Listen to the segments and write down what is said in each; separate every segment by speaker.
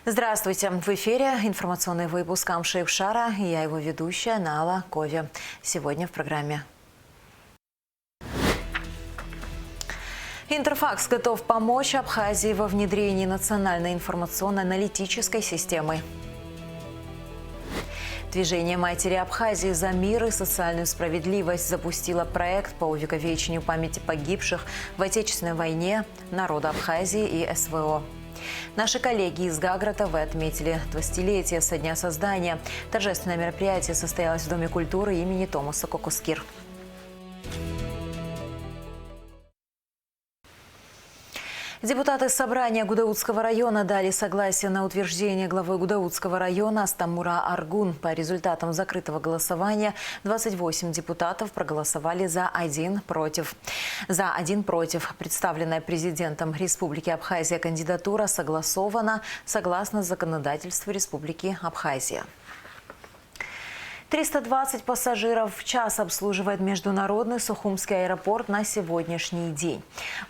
Speaker 1: Здравствуйте! В эфире информационный выпуск Амшейхшара и я его ведущая Нала Кови. Сегодня в программе. Интерфакс готов помочь Абхазии во внедрении национальной информационно-аналитической системы. Движение матери Абхазии за мир и социальную справедливость запустило проект по увековечению памяти погибших в Отечественной войне народа Абхазии и СВО. Наши коллеги из Гагра ТВ отметили 20-летие со дня создания. Торжественное мероприятие состоялось в Доме культуры имени Томаса Кокускир. Депутаты собрания Гудаутского района дали согласие на утверждение главы Гудаутского района Астамура Аргун. По результатам закрытого голосования 28 депутатов проголосовали за один против. Представленная президентом Республики Абхазия кандидатура согласована согласно законодательству Республики Абхазия. 320 пассажиров в час обслуживает международный Сухумский аэропорт на сегодняшний день.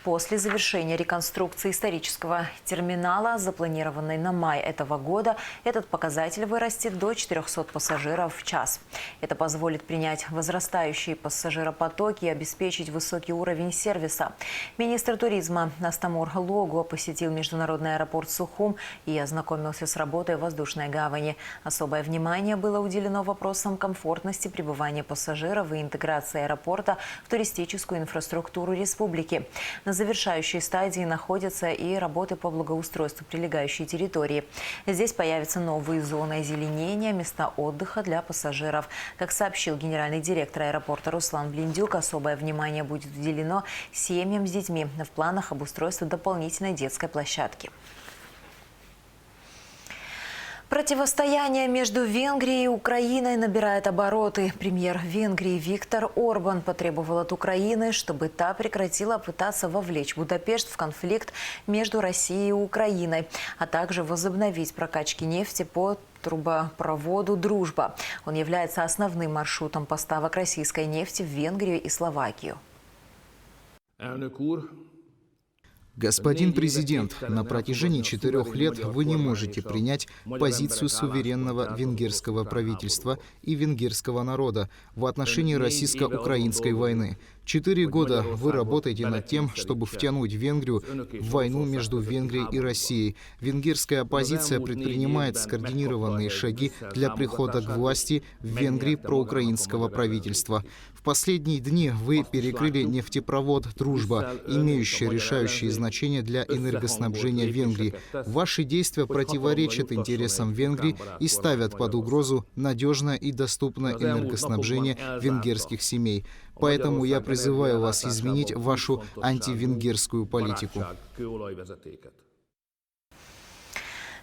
Speaker 1: После завершения реконструкции исторического терминала, запланированной на май этого года, этот показатель вырастет до 400 пассажиров в час. Это позволит принять возрастающие пассажиропотоки и обеспечить высокий уровень сервиса. Министр туризма Астамур Логу посетил международный аэропорт Сухум и ознакомился с работой воздушной гавани. Особое внимание было уделено вопросам комфортности пребывания пассажиров и интеграции аэропорта в туристическую инфраструктуру республики. На завершающей стадии находятся и работы по благоустройству прилегающей территории. Здесь появятся новые зоны озеленения, места отдыха для пассажиров. Как сообщил генеральный директор аэропорта Руслан Блиндюк, особое внимание будет уделено семьям с детьми. В планах обустройства дополнительной детской площадки. Противостояние между Венгрией и Украиной набирает обороты. Премьер Венгрии Виктор Орбан потребовал от Украины, чтобы та прекратила пытаться вовлечь Будапешт в конфликт между Россией и Украиной, а также возобновить прокачки нефти по трубопроводу «Дружба». Он является основным маршрутом поставок российской нефти в Венгрию и Словакию.
Speaker 2: Господин президент, на протяжении 4 лет вы не можете принять позицию суверенного венгерского правительства и венгерского народа в отношении российско-украинской войны. 4 года вы работаете над тем, чтобы втянуть Венгрию в войну между Венгрией и Россией. Венгерская оппозиция предпринимает скоординированные шаги для прихода к власти в Венгрии проукраинского правительства. В последние дни вы перекрыли нефтепровод «Дружба», имеющий решающее значение для энергоснабжения Венгрии. Ваши действия противоречат интересам Венгрии и ставят под угрозу надежное и доступное энергоснабжение венгерских семей. Поэтому я призываю вас изменить вашу антивенгерскую политику.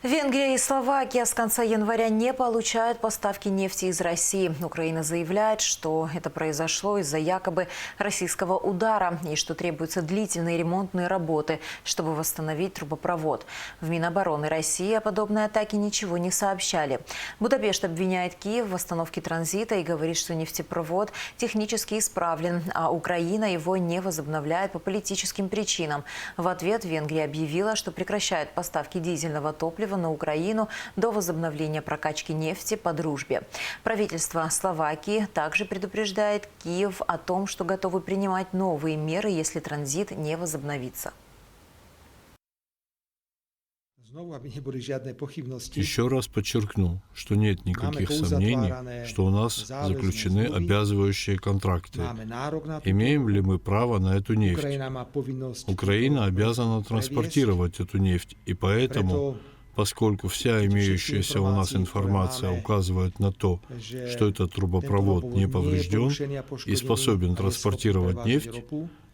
Speaker 1: Венгрия и Словакия с конца января не получают поставки нефти из России. Украина заявляет, что это произошло из-за якобы российского удара и что требуются длительные ремонтные работы, чтобы восстановить трубопровод. В Минобороны России о подобной атаке ничего не сообщали. Будапешт обвиняет Киев в остановке транзита и говорит, что нефтепровод технически исправлен, а Украина его не возобновляет по политическим причинам. В ответ Венгрия объявила, что прекращает поставки дизельного топлива на Украину до возобновления прокачки нефти по «Дружбе». Правительство Словакии также предупреждает Киев о том, что готовы принимать новые меры, если транзит не возобновится.
Speaker 3: Еще раз подчеркну, что нет никаких сомнений, что у нас заключены обязывающие контракты. Имеем ли мы право на эту нефть? Украина обязана транспортировать эту нефть, и поэтому, поскольку вся имеющаяся у нас информация указывает на то, что этот трубопровод не поврежден и способен транспортировать нефть,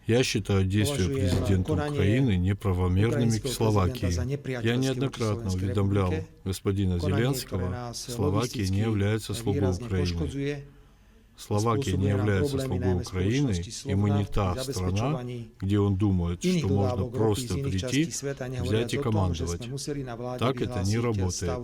Speaker 3: я считаю действия президента Украины неправомерными к Словакии. Я неоднократно уведомлял господина Зеленского, Словакия не является слугой Украины. Словакия не является слугой Украины, и мы не та страна, где он думает, что можно просто прийти, взять и командовать. Так это не работает.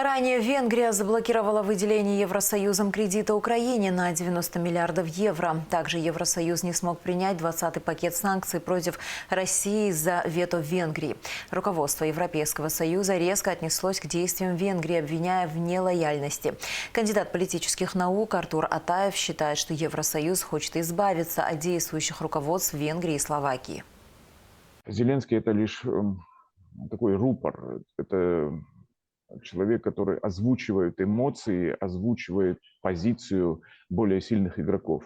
Speaker 1: Ранее Венгрия заблокировала выделение Евросоюзом кредита Украине на 90 миллиардов евро. Также Евросоюз не смог принять 20-й пакет санкций против России из-за вето Венгрии. Руководство Европейского Союза резко отнеслось к действиям Венгрии, обвиняя в нелояльности. Кандидат политических наук Артур Атаев считает, что Евросоюз хочет избавиться от действующих руководств Венгрии и Словакии.
Speaker 4: Зеленский – это лишь такой рупор. Это человек, который озвучивает эмоции, озвучивает позицию более сильных игроков.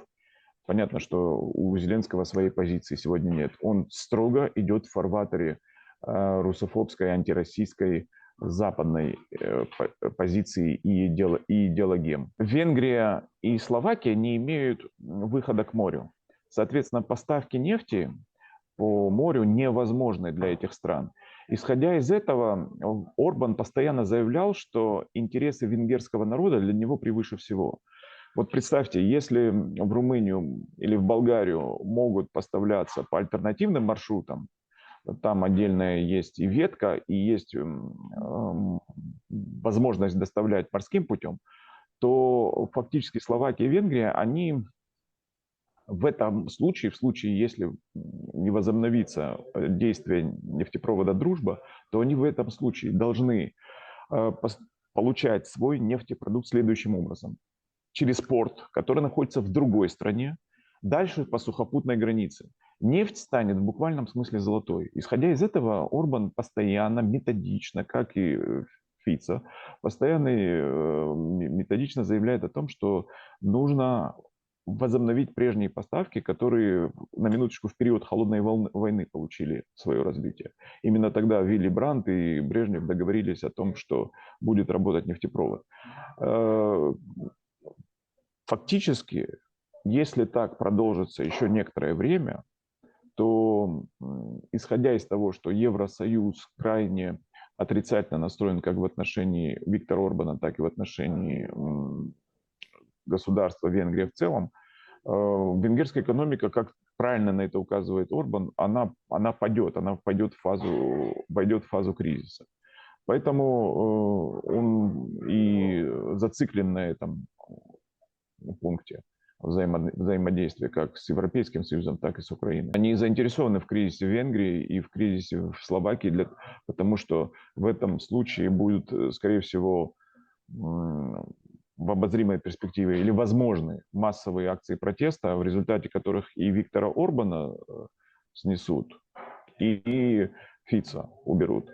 Speaker 4: Понятно, что у Зеленского своей позиции сегодня нет. Он строго идет в фарватере русофобской, антироссийской, западной позиции и идеологем. Венгрия и Словакия не имеют выхода к морю. Соответственно, поставки нефти по морю невозможны для этих стран. Исходя из этого, Орбан постоянно заявлял, что интересы венгерского народа для него превыше всего. Вот представьте, если в Румынию или в Болгарию могут поставляться по альтернативным маршрутам, там отдельно есть и ветка, и есть возможность доставлять морским путем, то фактически Словакия и Венгрия, они в этом случае, если не возобновится действие нефтепровода «Дружба», то они в этом случае должны получать свой нефтепродукт следующим образом. Через порт, который находится в другой стране, дальше по сухопутной границе. Нефть станет в буквальном смысле золотой. Исходя из этого, Орбан постоянно, методично, как и Фицо, постоянно методично заявляет о том, что нужно возобновить прежние поставки, которые, на минуточку, в период холодной войны получили свое развитие. Именно тогда Вилли Брандт и Брежнев договорились о том, что будет работать нефтепровод. Фактически, если так продолжится еще некоторое время, то, исходя из того, что Евросоюз крайне отрицательно настроен как в отношении Виктора Орбана, так и в отношении государства Венгрия в целом, венгерская экономика, как правильно на это указывает Орбан, она войдет в фазу кризиса. Поэтому он и зациклен на этом пункте взаимодействия как с Европейским Союзом, так и с Украиной. Они заинтересованы в кризисе в Венгрии и в кризисе в Словакии, потому что в этом случае будут, скорее всего, в обозримой перспективе или возможны массовые акции протеста, в результате которых и Виктора Орбана снесут, и Фицо уберут.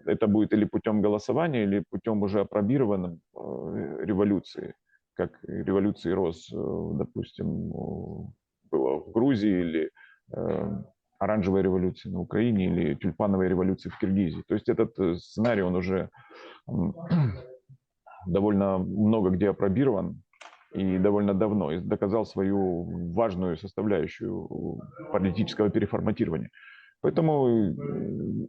Speaker 4: Это будет или путем голосования, или путем уже апробированной революции, как революции РОС, допустим, было в Грузии, или оранжевая революция на Украине, или тюльпановая революция в Киргизии. То есть этот сценарий, он уже довольно много где апробирован и довольно давно, и доказал свою важную составляющую политического переформатирования. Поэтому,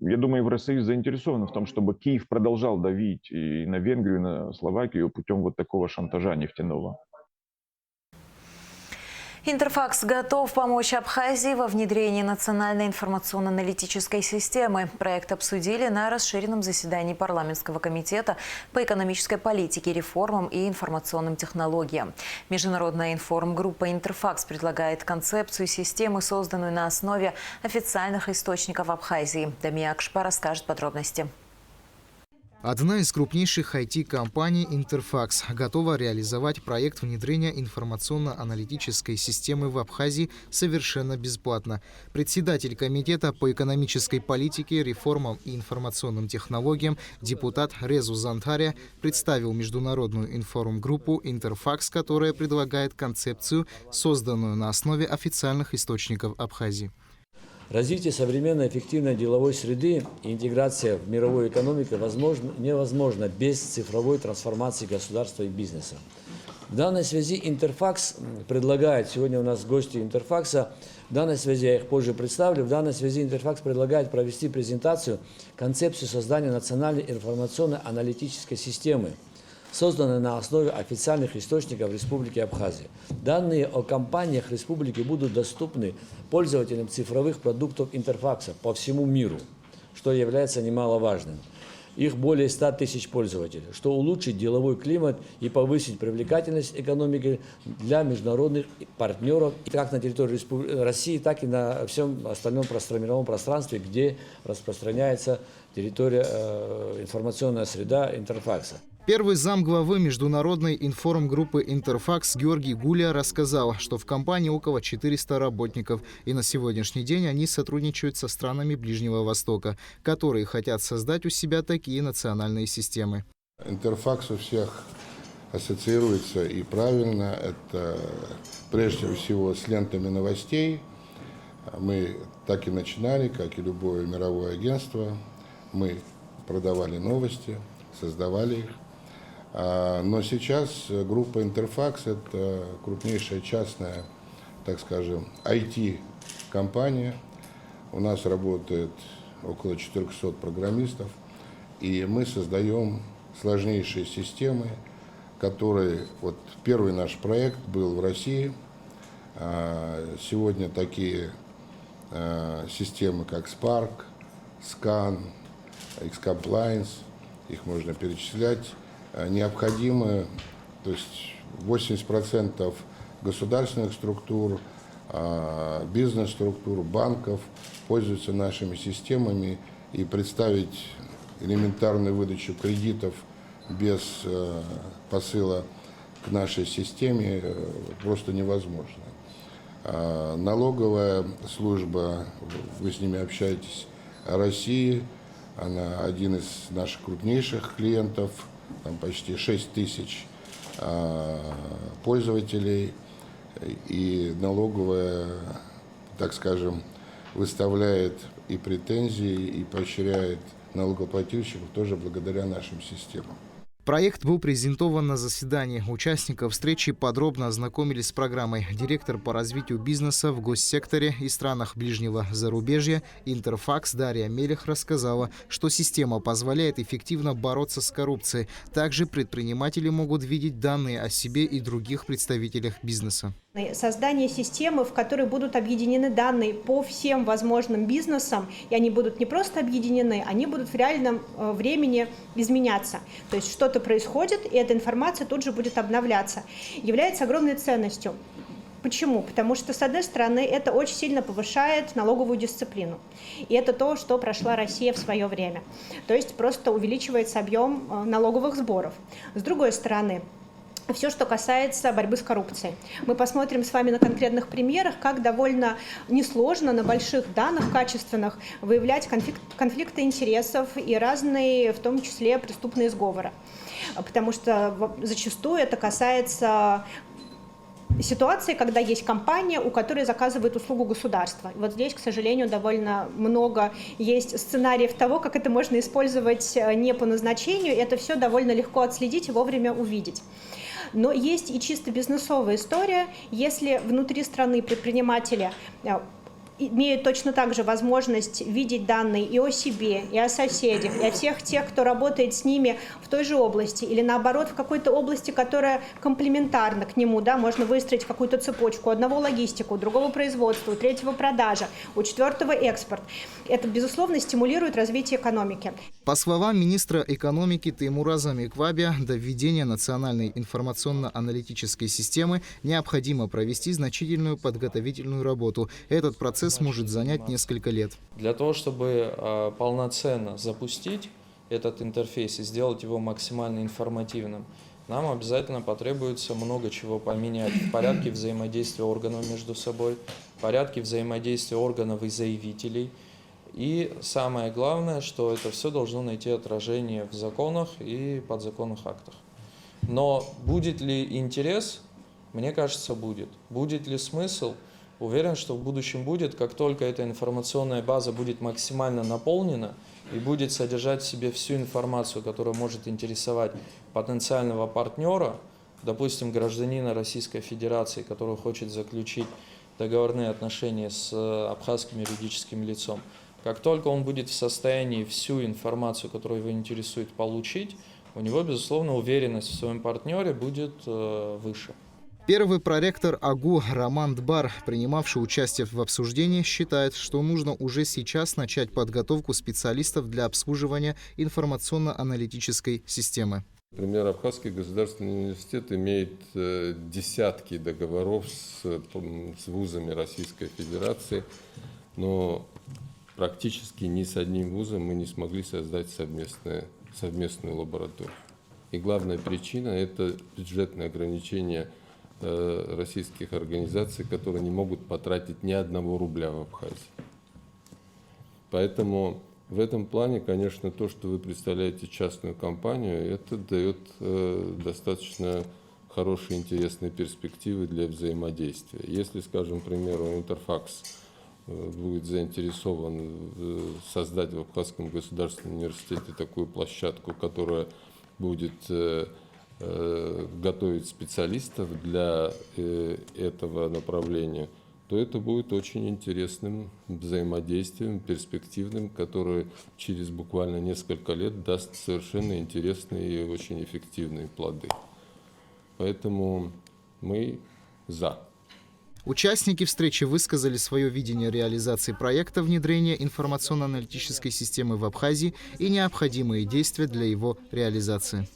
Speaker 4: я думаю, Евросоюз заинтересован в том, чтобы Киев продолжал давить и на Венгрию, и на Словакию путем вот такого шантажа нефтяного.
Speaker 1: Интерфакс готов помочь Абхазии во внедрении национальной информационно-аналитической системы. Проект обсудили на расширенном заседании парламентского комитета по экономической политике, реформам и информационным технологиям. Международная информгруппа «Интерфакс» предлагает концепцию системы, созданную на основе официальных источников Абхазии. Дамия Акшпа расскажет подробности.
Speaker 2: Одна из крупнейших IT-компаний «Интерфакс» готова реализовать проект внедрения информационно-аналитической системы в Абхазии совершенно бесплатно. Председатель Комитета по экономической политике, реформам и информационным технологиям депутат Резу Зантаря представил международную информгруппу «Интерфакс», которая предлагает концепцию, созданную на основе официальных источников Абхазии.
Speaker 5: Развитие современной эффективной деловой среды и интеграция в мировую экономику невозможно без цифровой трансформации государства и бизнеса. В данной связи Интерфакс предлагает, сегодня у нас гости Интерфакса, в данной связи, я их позже представлю, в данной связи Интерфакс предлагает провести презентацию концепции создания национальной информационно-аналитической системы, созданной на основе официальных источников Республики Абхазия. Данные о компаниях республики будут доступны пользователям цифровых продуктов Интерфакса по всему миру, что является немаловажным. Их более 100 тысяч пользователей, что улучшит деловой климат и повысит привлекательность экономики для международных партнеров как на территории России, так и на всем остальном мировом пространстве, где распространяется территория информационная среда Интерфакса.
Speaker 2: Первый замглавы международной информгруппы «Интерфакс» Георгий Гуля рассказал, что в компании около 400 работников, и на сегодняшний день они сотрудничают со странами Ближнего Востока, которые хотят создать у себя такие национальные системы.
Speaker 6: Интерфакс у всех ассоциируется и правильно. Это прежде всего с лентами новостей. Мы так и начинали, как и любое мировое агентство. Мы продавали новости, создавали их. Но сейчас группа Интерфакс – это крупнейшая частная, так скажем, IT-компания. У нас работает около 400 программистов, и мы создаем сложнейшие системы, которые… Вот первый наш проект был в России. Сегодня такие системы, как Spark, Scan, X-Compliance, их можно перечислять, необходимы, то есть 80% государственных структур, бизнес-структур, банков пользуются нашими системами, и представить элементарную выдачу кредитов без посыла к нашей системе просто невозможно. Налоговая служба, вы с ними общаетесь, России, она один из наших крупнейших клиентов, там почти 6 тысяч пользователей, и налоговая, так скажем, выставляет и претензии, и поощряет налогоплательщиков тоже благодаря нашим системам.
Speaker 2: Проект был презентован на заседании. Участников встречи подробно ознакомились с программой. Директор по развитию бизнеса в госсекторе и странах ближнего зарубежья Интерфакс Дарья Мелех рассказала, что система позволяет эффективно бороться с коррупцией. Также предприниматели могут видеть данные о себе и других представителях бизнеса.
Speaker 7: Создание системы, в которой будут объединены данные по всем возможным бизнесам, и они будут не просто объединены, они будут в реальном времени изменяться. То есть что-то происходит, и эта информация тут же будет обновляться. Является огромной ценностью. Почему? Потому что, с одной стороны, это очень сильно повышает налоговую дисциплину. И это то, что прошла Россия в свое время. То есть просто увеличивается объем налоговых сборов. С другой стороны, все, что касается борьбы с коррупцией. Мы посмотрим с вами на конкретных примерах, как довольно несложно на больших данных качественных выявлять конфликты интересов и разные, в том числе, преступные сговоры. Потому что зачастую это касается ситуации, когда есть компания, у которой заказывает услугу государства. Вот здесь, к сожалению, довольно много есть сценариев того, как это можно использовать не по назначению. Это все довольно легко отследить и вовремя увидеть. Но есть и чисто бизнесовая история, если внутри страны предприниматели имеют точно так же возможность видеть данные и о себе, и о соседях, и о всех тех, кто работает с ними в той же области, или наоборот в какой-то области, которая комплементарна к нему, да, можно выстроить какую-то цепочку, у одного логистику, у другого производства, у третьего продажа, у четвертого экспорт. Это, безусловно, стимулирует развитие экономики.
Speaker 2: По словам министра экономики Теймура Замеквабия, до введения национальной информационно-аналитической системы необходимо провести значительную подготовительную работу. Этот процесс может занять несколько лет.
Speaker 8: Для того, чтобы полноценно запустить этот интерфейс и сделать его максимально информативным, нам обязательно потребуется много чего поменять в порядке взаимодействия органов между собой, в порядке взаимодействия органов и заявителей. И самое главное, что это все должно найти отражение в законах и подзаконных актах. Но будет ли интерес? Мне кажется, будет. Будет ли смысл? Уверен, что в будущем будет, как только эта информационная база будет максимально наполнена и будет содержать в себе всю информацию, которая может интересовать потенциального партнера, допустим, гражданина Российской Федерации, который хочет заключить договорные отношения с абхазским юридическим лицом. Как только он будет в состоянии всю информацию, которая его интересует, получить, у него, безусловно, уверенность в своем партнере будет выше.
Speaker 2: Первый проректор АГУ Роман Дбар, принимавший участие в обсуждении, считает, что нужно уже сейчас начать подготовку специалистов для обслуживания информационно-аналитической системы.
Speaker 9: Например, Абхазский государственный университет имеет десятки договоров с вузами Российской Федерации, но практически ни с одним вузом мы не смогли создать совместную лабораторию. И главная причина – это бюджетные ограничения российских организаций, которые не могут потратить ни одного рубля в Абхазии. Поэтому в этом плане, конечно, то, что вы представляете частную компанию, это дает достаточно хорошие, интересные перспективы для взаимодействия. Если, скажем, к примеру, Интерфакс будет заинтересован создать в Абхазском государственном университете такую площадку, которая будет готовить специалистов для этого направления, то это будет очень интересным взаимодействием, перспективным, которое через буквально несколько лет даст совершенно интересные и очень эффективные плоды. Поэтому мы за.
Speaker 2: Участники встречи высказали свое видение реализации проекта внедрения информационно-аналитической системы в Абхазии и необходимые действия для его реализации.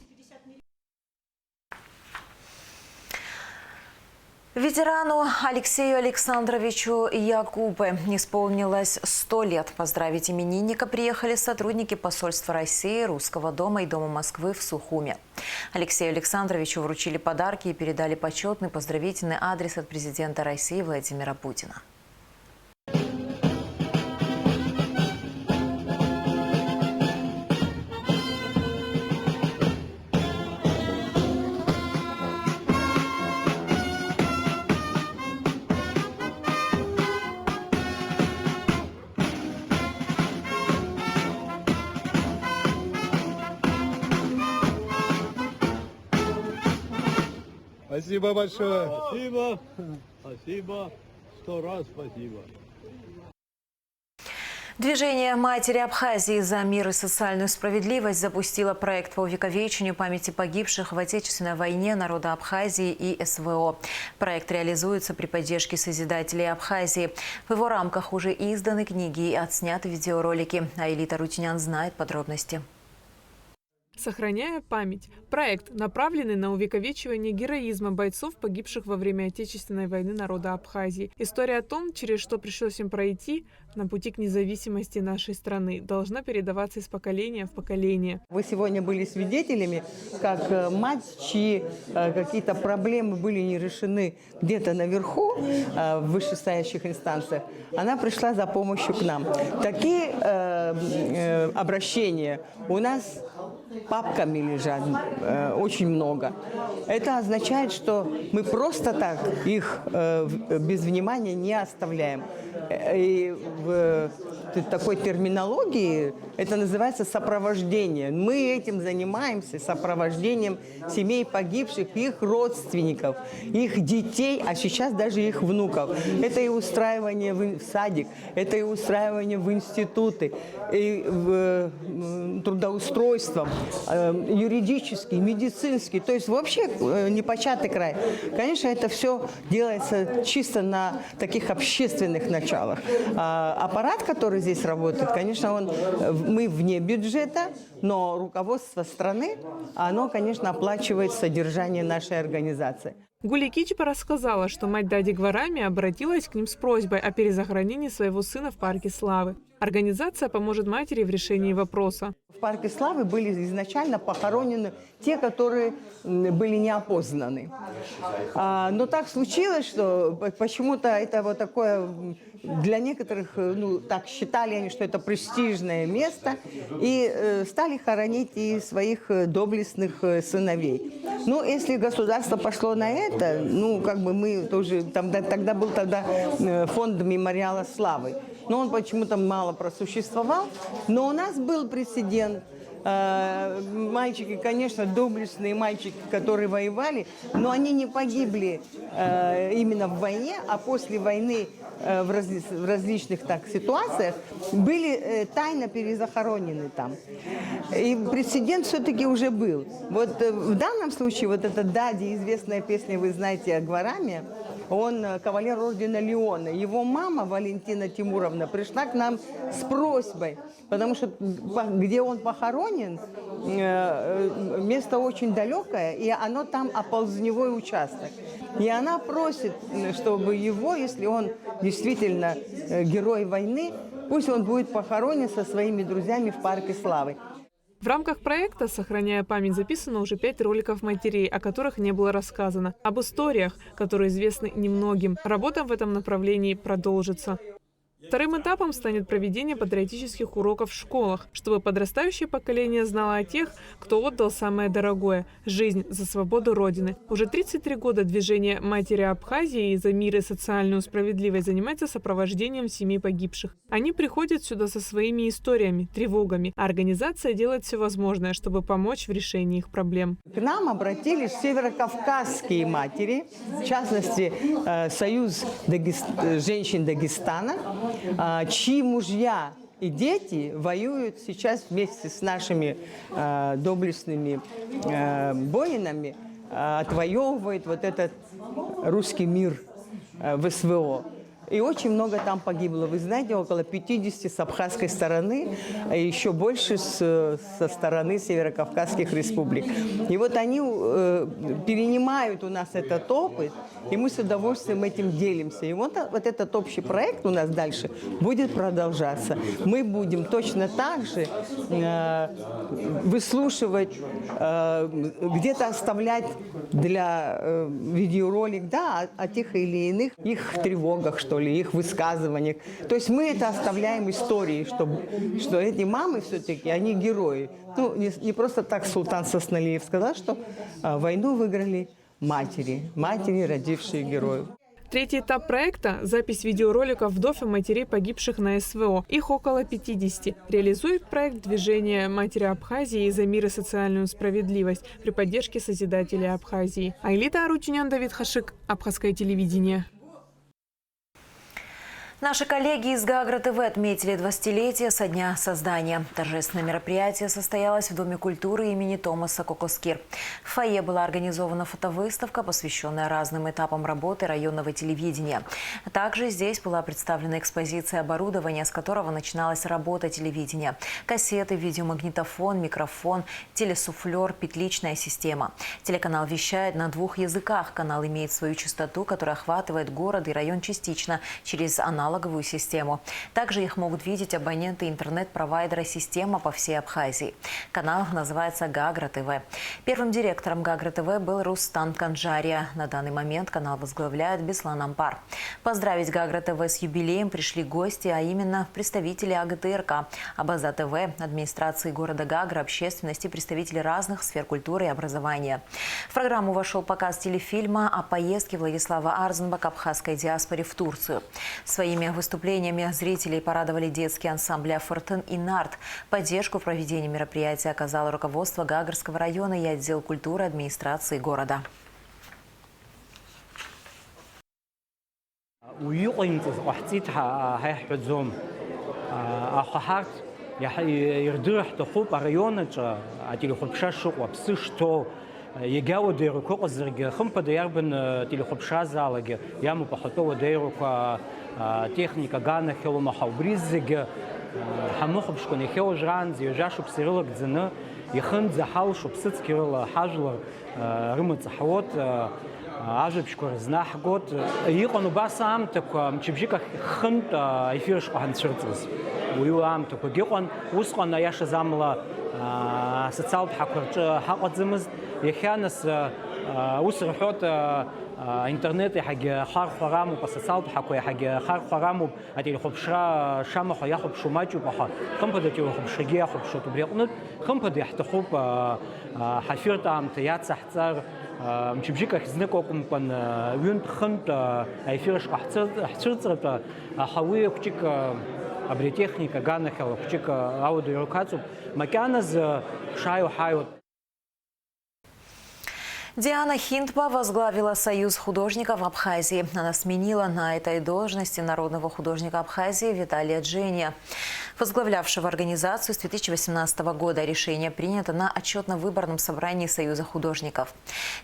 Speaker 1: Ветерану Алексею Александровичу Якупе исполнилось 100 лет. Поздравить именинника приехали сотрудники посольства России, Русского дома и Дома Москвы в Сухуме. Алексею Александровичу вручили подарки и передали почетный поздравительный адрес от президента России Владимира Путина.
Speaker 10: Спасибо большое. Спасибо. Спасибо. 100 раз спасибо.
Speaker 1: Движение «Матери Абхазии за мир и социальную справедливость» запустило проект по увековечению памяти погибших в Отечественной войне народа Абхазии и СВО. Проект реализуется при поддержке созидателей Абхазии. В его рамках уже изданы книги и отсняты видеоролики. А Элита Рутинян знает подробности.
Speaker 11: «Сохраняя память» – проект, направленный на увековечивание героизма бойцов, погибших во время Отечественной войны народа Абхазии. История о том, через что пришлось им пройти на пути к независимости нашей страны, должна передаваться из поколения в поколение.
Speaker 12: Вы сегодня были свидетелями, как мать, чьи какие-то проблемы были не решены где-то наверху, в вышестоящих инстанциях, она пришла за помощью к нам. Такие обращения у нас папками лежат, очень много. Это означает, что мы просто так их без внимания не оставляем. И в такой терминологии это называется сопровождение. Мы этим занимаемся, сопровождением семей погибших, их родственников, их детей, а сейчас даже их внуков. Это и устраивание в садик, это и устраивание в институты, и в трудоустройство, юридический, медицинский, то есть вообще непочатый край. Конечно, это все делается чисто на таких общественных началах. Аппарат, который здесь работает, конечно, мы вне бюджета, но руководство страны, оно, конечно, оплачивает содержание нашей организации.
Speaker 11: Гули Кичпа рассказала, что мать Дади Гварами обратилась к ним с просьбой о перезахоронении своего сына в Парке Славы. Организация поможет матери в решении вопроса.
Speaker 12: В Парке Славы были изначально похоронены те, которые были неопознаны. Но так случилось, что почему-то это вот такое, для некоторых, так считали они, что это престижное место, и стали хоронить и своих доблестных сыновей. Ну, если государство пошло на это, мы тоже, тогда был фонд мемориала славы. Но он почему-то мало просуществовал. Но у нас был прецедент. Мальчики, конечно, доблестные мальчики, которые воевали, но они не погибли именно в войне, а после войны в различных так ситуациях, были тайно перезахоронены там. И прецедент все-таки уже был. Вот в данном случае вот эта Дади, известная песня, вы знаете, о Гвараме, он кавалер ордена Леона. Его мама, Валентина Тимуровна, пришла к нам с просьбой, потому что где он похоронен, место очень далекое, и оно там оползневой участок. И она просит, чтобы его, если он действительно герой войны, пусть он будет похоронен со своими друзьями в Парке Славы.
Speaker 11: В рамках проекта «Сохраняя память» записано уже 5 роликов матерей, о которых не было рассказано, об историях, которые известны немногим. Работа в этом направлении продолжится. Вторым этапом станет проведение патриотических уроков в школах, чтобы подрастающее поколение знало о тех, кто отдал самое дорогое – жизнь за свободу Родины. Уже 33 года движение «Матери Абхазии» за мир и социальную справедливость занимается сопровождением семей погибших. Они приходят сюда со своими историями, тревогами, а организация делает все возможное, чтобы помочь в решении их проблем.
Speaker 12: К нам обратились северокавказские матери, в частности, Союз женщин Дагестана, чьи мужья и дети воюют сейчас вместе с нашими доблестными воинами, отвоевывают вот этот русский мир в СВО. И очень много там погибло. Вы знаете, около 50 с абхазской стороны, а еще больше со стороны северокавказских республик. И вот они перенимают у нас этот опыт, и мы с удовольствием этим делимся. И вот этот общий проект у нас дальше будет продолжаться. Мы будем точно так же выслушивать, где-то оставлять для видеоролик, да, о тех или иных их тревогах, что ли, их высказываниях. То есть мы это оставляем истории, что эти мамы все-таки, они герои. Ну, не просто так Султан Сосналиев сказал, что войну выиграли матери, родившие героев.
Speaker 11: Третий этап проекта – запись видеороликов вдов и матерей погибших на СВО. Их около 50. Реализует проект движение «Матери Абхазии» за мир и социальную справедливость при поддержке Созидателей Абхазии. Айлита Арутюнян, Давид Хашик, Абхазское телевидение.
Speaker 1: Наши коллеги из Гагра ТВ отметили 20-летие со дня создания. Торжественное мероприятие состоялось в Доме культуры имени Томаса Кокоскир. В фойе была организована фотовыставка, посвященная разным этапам работы районного телевидения. Также здесь была представлена экспозиция оборудования, с которого начиналась работа телевидения. Кассеты, видеомагнитофон, микрофон, телесуфлер, петличная система. Телеканал вещает на 2 языках. Канал имеет свою частоту, которая охватывает город и район частично через аналоговую систему. Также их могут видеть абоненты интернет-провайдера «Система» по всей Абхазии. Канал называется Гагра ТВ. Первым директором Гагра ТВ был Рустам Канджария. На данный момент канал возглавляет Беслан Ампар. Поздравить Гагра ТВ с юбилеем пришли гости, а именно представители АГТРК, Абаза ТВ, администрации города Гагра, общественности, представители разных сфер культуры и образования. В программу вошел показ телефильма о поездке Владислава Арзенба к абхазской диаспоре в Турцию. Своими выступлениями зрителей порадовали детские ансамбли «Фортен» и «Нарт». Поддержку в проведении мероприятия оказало руководство Гагарского района и отдел культуры администрации города.
Speaker 13: Егау дейруко козырге, хымпада ярбен телехопшазалаге, яму пахатова дейрука техника гана хелома хаубризге, хамухобшконе хел жран, зижашу псирилок дзена, ихын захал шупсыцкирила хажлар рымыцахвот, ажебшкор знахгот, иқону басам так мчибжика хынт эфиршко ханцырцыз. Уюам так геқон усқон яша замла социал бхакурчы хақадзымыз يخانس وسر حوت интернет حاجة خار خرام وبسطال بحكوا حاجة خار خرام وهذه الخبشة شام خيا خبشوا ما جو بحر خم بدي جو خبشة خبشة تبريقنت خم بدي يحتخوب حفيرت عم تيات سحتر مش بجيك خزنكوكم كان وين خنت حفيرش حتر حوي كتيك أبريتехника ганахел كتيك аудиорукацию مكان از شايو حايو.
Speaker 1: Диана Хиндба возглавила Союз художников Абхазии. Она сменила на этой должности народного художника Абхазии Виталия Джения, возглавлявшего организацию с 2018 года. Решение принято на отчетно-выборном собрании Союза художников.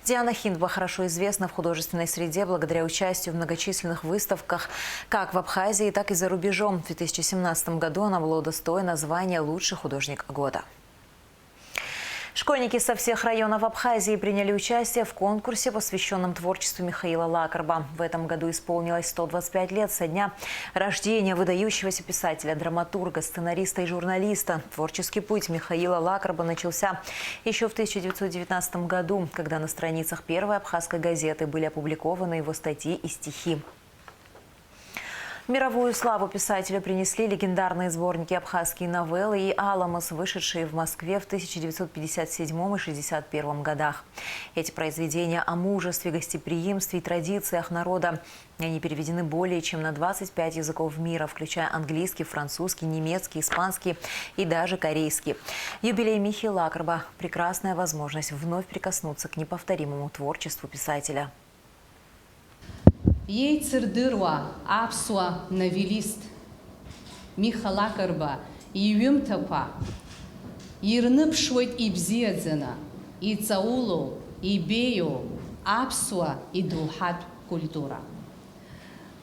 Speaker 1: Диана Хиндба хорошо известна в художественной среде благодаря участию в многочисленных выставках как в Абхазии, так и за рубежом. В 2017 году она была удостоена звания «Лучший художник года». Школьники со всех районов Абхазии приняли участие в конкурсе, посвященном творчеству Михаила Лакарба. В этом году исполнилось 125 лет со дня рождения выдающегося писателя, драматурга, сценариста и журналиста. Творческий путь Михаила Лакарба начался еще в 1919 году, когда на страницах первой абхазской газеты были опубликованы его статьи и стихи. Мировую славу писателю принесли легендарные сборники «Абхазские новеллы» и «Аламос», вышедшие в Москве в 1957 и 1961 годах. Эти произведения о мужестве, гостеприимстве и традициях народа. Они переведены более чем на 25 языков мира, включая английский, французский, немецкий, испанский и даже корейский. Юбилей Михи Лакарба – прекрасная возможность вновь прикоснуться к неповторимому творчеству писателя.
Speaker 14: Иеицырдыруа аԥсуа новелист Миха Лакарба иҩымҭақәа ирныԥшуеит ибзиаӡаны, иҵаулоу, ибеиоу аԥсуа идоуҳатә культура.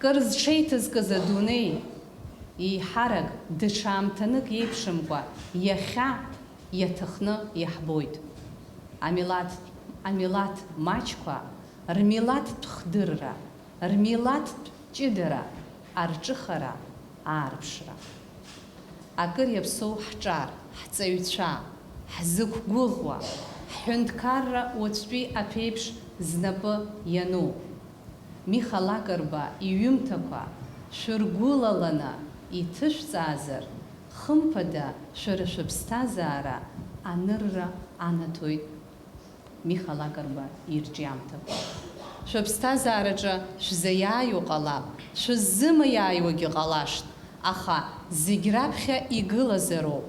Speaker 14: Кыр зҽеиҭызкыз адунеи еиҳарак даҽа аамҭанык еиԥшымкәа иахьа иаҭахны иаҳбоит. Амилаҭ маҷқәа рмилаҭтә хдырра, рмилаҭтә ҷыдара, арҿыхара, аарԥшра. Акыр иаԥсоу ҳҿар, ҳҵаҩцәа, ҳзықәгәыӷуа, ҳҳәынҭқарра уаҵәтәи аԥеиԥш знапы иану. Миха Лакарба иҩымҭақәа шәыргәылаланы иҭышәҵаазар, хымԥада шәара шәыԥсҭазаара анырра анаҭоит Миха Лакарба ирҿиамҭақәа. Шәыԥсҭазаараҿы шәзаиааиуа ҟалап, шәыззымаиааиуагьы ҟалашт, аха зегь раԥхьа игылазароуп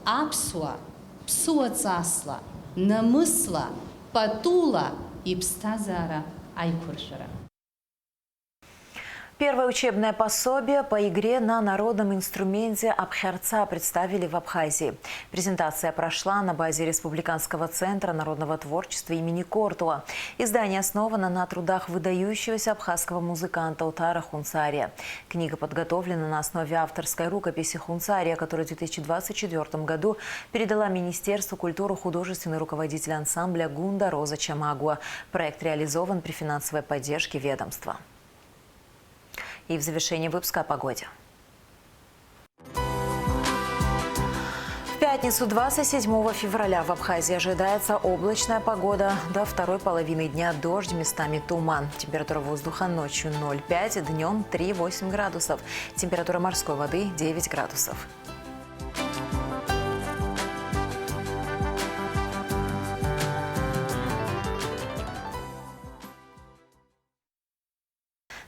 Speaker 14: аԥсуа, ԥсуаҵасла, намысла, патула иԥсҭазаара аиқәыршәара.
Speaker 1: Первое учебное пособие по игре на народном инструменте абхярца представили в Абхазии. Презентация прошла на базе Республиканского центра народного творчества имени Кортуа. Издание основано на трудах выдающегося абхазского музыканта Утара Хунцария. Книга подготовлена на основе авторской рукописи Хунцария, которую в 2024 году передала Министерству культуры художественный руководитель ансамбля Гунда Роза Чамагуа. Проект реализован при финансовой поддержке ведомства. И в завершении выпуска о погоде. В пятницу 27 февраля в Абхазии ожидается облачная погода. До второй половины дня дождь, местами туман. Температура воздуха ночью 0,5, днем 3,8 градусов. Температура морской воды 9 градусов.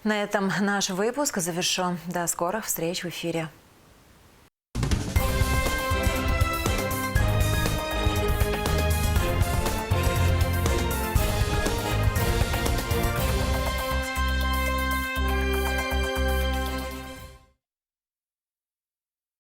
Speaker 1: На этом наш выпуск завершен. До скорых встреч в эфире.